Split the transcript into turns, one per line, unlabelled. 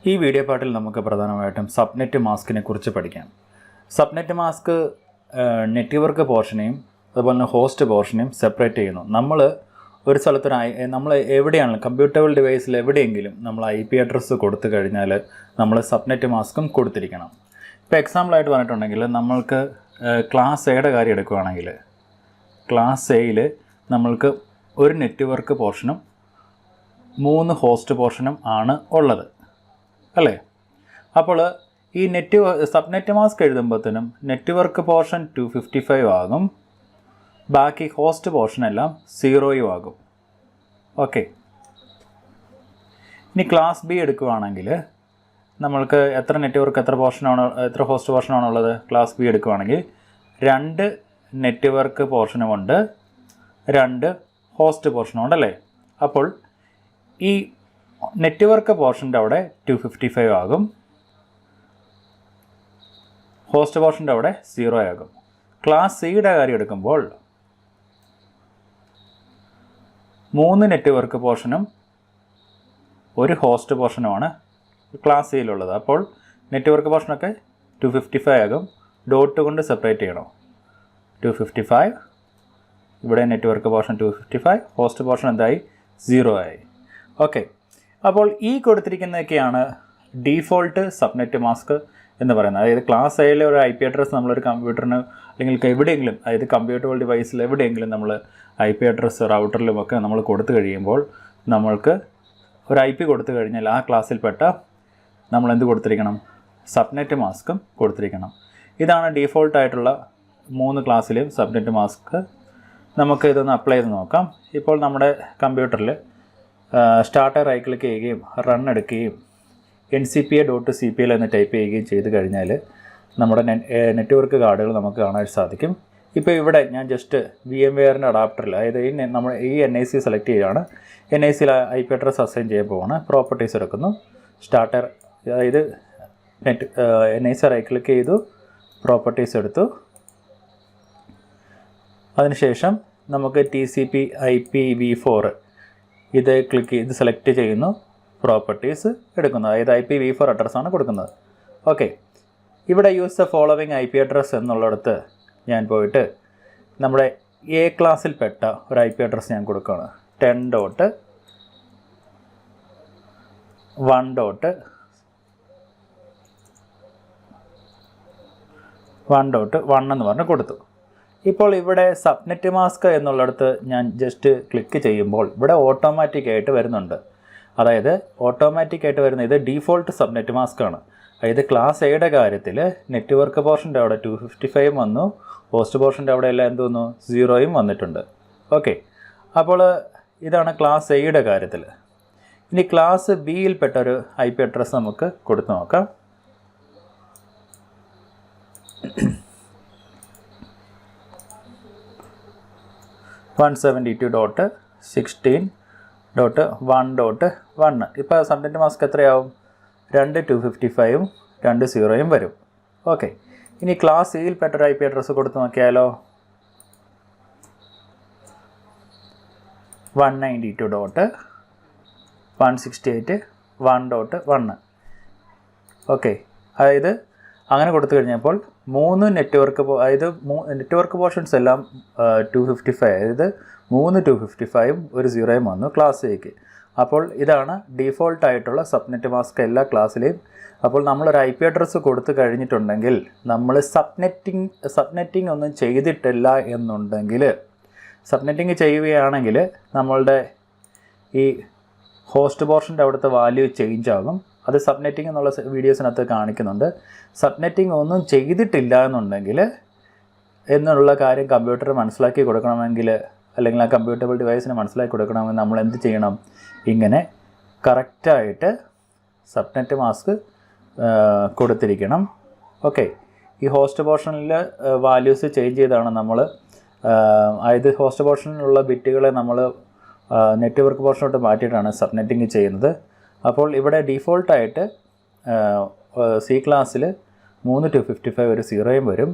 ഈ വീഡിയോ പാർട്ടിൽ നമുക്ക് പ്രധാനമായിട്ടും സബ്നെറ്റ് മാസ്കിനെ കുറിച്ച് പഠിക്കാം. സബ്നെറ്റ് മാസ്ക് നെറ്റ്വർക്ക് പോർഷനെയും അതുപോലെ തന്നെ ഹോസ്റ്റ് പോർഷനെയും സെപ്പറേറ്റ് ചെയ്യുന്നു. നമ്മൾ ഒരു സ്ഥലത്തൊരു നമ്മൾ എവിടെയാണെങ്കിലും കമ്പ്യൂട്ടബിൾ ഡിവൈസിൽ എവിടെയെങ്കിലും നമ്മൾ IP അഡ്രസ്സ് കൊടുത്തു കഴിഞ്ഞാൽ നമ്മൾ സബ്നെറ്റ് മാസ്കും കൊടുത്തിരിക്കണം. ഇപ്പോൾ എക്സാമ്പിളായിട്ട് പറഞ്ഞിട്ടുണ്ടെങ്കിൽ നമ്മൾക്ക് ക്ലാസ് എയുടെ കാര്യം എടുക്കുകയാണെങ്കിൽ ക്ലാസ് എയിൽ നമ്മൾക്ക് ഒരു നെറ്റ്വർക്ക് പോർഷനും 3 ഹോസ്റ്റ് പോർഷനും ആണ് ഉള്ളത് അല്ലേ. അപ്പോൾ ഈ സബ്നെറ്റ് മാസ്ക് എഴുതുമ്പോഴത്തേനും നെറ്റ്വർക്ക് പോർഷൻ 255 ആകും, ബാക്കി ഹോസ്റ്റ് പോർഷൻ എല്ലാം 0 ആകും. ഓക്കെ, ഇനി ക്ലാസ് ബി എടുക്കുകയാണെങ്കിൽ നമ്മൾക്ക് എത്ര നെറ്റ്വർക്ക് എത്ര ഹോസ്റ്റ് പോർഷനാണ് ഉള്ളത്? ക്ലാസ് ബി എടുക്കുകയാണെങ്കിൽ 2 നെറ്റ്വർക്ക് പോർഷനുമുണ്ട്, 2 ഹോസ്റ്റ് പോർഷനുമുണ്ട് അല്ലേ. അപ്പോൾ ഈ നെറ്റ്വർക്ക് പോർഷൻ്റെ അവിടെ 255 ആകും, ഹോസ്റ്റ് പോർഷൻ്റെ അവിടെ 0 ആകും. ക്ലാസ് സിയുടെ കാര്യം എടുക്കുമ്പോൾ 3 നെറ്റ്വർക്ക് പോർഷനും 1 ഹോസ്റ്റ് പോർഷനുമാണ് ക്ലാസ് സിയിലുള്ളത്. അപ്പോൾ നെറ്റ്വർക്ക് പോർഷനൊക്കെ 255 ആകും. ഡോട്ട് കൊണ്ട് സെപ്പറേറ്റ് ചെയ്യണം. 255 ഇവിടെ നെറ്റ്വർക്ക് പോർഷൻ 255, ഹോസ്റ്റ് പോർഷൻ എന്തായി? 0 ആയി. ഓക്കെ, അപ്പോൾ ഈ കൊടുത്തിരിക്കുന്നതൊക്കെയാണ് ഡീഫോൾട്ട് സബ്നെറ്റ് മാസ്ക് എന്ന് പറയുന്നത്. അതായത് ക്ലാസ് എയിലെ ഒരു IP അഡ്രസ്സ് നമ്മളൊരു കമ്പ്യൂട്ടറിന് അല്ലെങ്കിൽ എവിടെയെങ്കിലും, അതായത് കമ്പ്യൂട്ടബിൾ ഡിവൈസിൽ എവിടെയെങ്കിലും നമ്മൾ IP അഡ്രസ്സ് റൗട്ടറിലുമൊക്കെ നമ്മൾ കൊടുത്തു കഴിയുമ്പോൾ നമ്മൾക്ക് ഒരു IP കൊടുത്തു കഴിഞ്ഞാൽ ആ ക്ലാസ്സിൽപ്പെട്ട നമ്മൾ എന്ത് കൊടുത്തിരിക്കണം? സബ്നെറ്റ് മാസ്കും കൊടുത്തിരിക്കണം. ഇതാണ് ഡീഫോൾട്ടായിട്ടുള്ള 3 ക്ലാസ്സിലെയും സബ്നെറ്റ് മാസ്ക്. നമുക്ക് ഇതൊന്ന് അപ്ലൈ ചെയ്ത് നോക്കാം. ഇപ്പോൾ നമ്മുടെ കമ്പ്യൂട്ടറിൽ സ്റ്റാർട്ട് റൈറ്റ് ക്ലിക്ക് ചെയ്യുകയും റൺ എടുക്കുകയും ncpa.cpl എന്ന് ടൈപ്പ് ചെയ്യുകയും ചെയ്ത് കഴിഞ്ഞാൽ നമ്മുടെ നെറ്റ്വർക്ക് കാർഡുകൾ നമുക്ക് കാണാൻ സാധിക്കും. ഇപ്പോൾ ഇവിടെ ഞാൻ ജസ്റ്റ് VMwareൻ്റെ അഡാപ്റ്ററിൽ, അതായത് ഈ NIC സെലക്ട് ചെയ്യുകയാണ്. NICയിൽ IP അഡ്രസ് അസൈൻ ചെയ്യാൻ പോവാണ്. പ്രോപ്പർട്ടീസ് എടുക്കുന്നു, സ്റ്റാർട്ടർ, അതായത് NIC റൈറ്റ് ക്ലിക്ക് ചെയ്തു, പ്രോപ്പർട്ടീസ് എടുത്തു. അതിനുശേഷം നമുക്ക് TCP IPv4 ഇത് സെലക്ട് ചെയ്യുന്നു, പ്രോപ്പർട്ടീസ് എടുക്കുന്നു, അതായത് IPv4 അഡ്രസ്സാണ് കൊടുക്കുന്നത്. ഓക്കെ, ഇവിടെ use the following IP address എന്നുള്ളിടത്ത് ഞാൻ പോയിട്ട് നമ്മുടെ A ക്ലാസ്സിൽപ്പെട്ട ഒരു IP അഡ്രസ്സ് ഞാൻ കൊടുക്കുകയാണ്. 10.1.1 എന്ന് പറഞ്ഞ് കൊടുത്തു. ഇപ്പോൾ ഇവിടെ സബ്നെറ്റ് മാസ്ക് എന്നുള്ളിടത്ത് ഞാൻ ജസ്റ്റ് ക്ലിക്ക് ചെയ്യുമ്പോൾ ഇവിടെ ഓട്ടോമാറ്റിക്കായിട്ട് വരുന്നുണ്ട്. അതായത് ഓട്ടോമാറ്റിക്കായിട്ട് വരുന്ന ഇത് ഡീഫോൾട്ട് സബ്നെറ്റ് മാസ്ക് ആണ്. അതായത് ക്ലാസ് എയുടെ കാര്യത്തിൽ നെറ്റ്വർക്ക് പോർഷൻ്റെ അവിടെ 255 വന്നു, ഹോസ്റ്റ് പോർഷൻ്റെ അവിടെ എല്ലാം എന്ത് വന്നു? 0 വന്നിട്ടുണ്ട്. ഓക്കെ, അപ്പോൾ ഇതാണ് ക്ലാസ് എയുടെ കാര്യത്തിൽ. ഇനി ക്ലാസ് ബിയിൽപ്പെട്ട ഒരു IP അഡ്രസ്സ് നമുക്ക് കൊടുത്തു നോക്കാം. .172.16.1.1. ഇപ്പോൾ സബ്നെറ്റ് മാസ്ക് എത്രയാവും? 2 255 2 0 വരും. ഓക്കെ, ഇനി ക്ലാസ് സിയിൽപ്പെട്ട ഒരു IP അഡ്രസ്സ് കൊടുത്ത് നോക്കിയാലോ? 192.168.1.1. ഓക്കെ, അതായത് അങ്ങനെ കൊടുത്തു കഴിഞ്ഞപ്പോൾ 3 നെറ്റ്വർക്ക് പോർഷൻസ് എല്ലാം 255, അതായത് 3 255 ഒരു 0 വന്നു ക്ലാസ് എക്ക്. അപ്പോൾ ഇതാണ് ഡീഫോൾട്ടായിട്ടുള്ള സബ്നെറ്റ് മാസ്ക് എല്ലാ ക്ലാസ്സിലെയും. അപ്പോൾ നമ്മളൊരു IP അഡ്രസ്സ് കൊടുത്തു കഴിഞ്ഞിട്ടുണ്ടെങ്കിൽ നമ്മൾ സബ്നെറ്റിംഗ് ഒന്നും ചെയ്തിട്ടില്ല എന്നുണ്ടെങ്കിൽ, സബ്നെറ്റിംഗ് ചെയ്യുകയാണെങ്കിൽ നമ്മളുടെ ഈ ഹോസ്റ്റ് പോർഷൻ്റെ അവിടുത്തെ വാല്യൂ ചേഞ്ച് ആകും. അത് സബ്നെറ്റിംഗ് എന്നുള്ള വീഡിയോസിനകത്ത് കാണിക്കുന്നുണ്ട്. സബ്നെറ്റിംഗ് ഒന്നും ചെയ്തിട്ടില്ല എന്നുണ്ടെങ്കിൽ എന്നുള്ള കാര്യം കമ്പ്യൂട്ടർ മനസ്സിലാക്കി കൊടുക്കണമെങ്കിൽ, അല്ലെങ്കിൽ ആ കമ്പ്യൂട്ടബിൾ ഡിവൈസിന് മനസ്സിലാക്കി കൊടുക്കണമെങ്കിൽ നമ്മൾ എന്ത് ചെയ്യണം? ഇങ്ങനെ കറക്റ്റായിട്ട് സബ്നെറ്റ് മാസ്ക് കൊടുത്തിരിക്കണം. ഓക്കെ, ഈ ഹോസ്റ്റ് പോർഷനിൽ വാല്യൂസ് ചേഞ്ച് ചെയ്താണ് നമ്മൾ, അതായത് ഹോസ്റ്റ് പോർഷനിലുള്ള ബിറ്റുകളെ നമ്മൾ നെറ്റ്വർക്ക് പോർഷനോട്ട് മാറ്റിയിട്ടാണ് സബ്നെറ്റിംഗ് ചെയ്യുന്നത്. അപ്പോൾ ഇവിടെ ഡീഫോൾട്ടായിട്ട് C ക്ലാസ്സിൽ 3 255 ഒരു 0 വരും.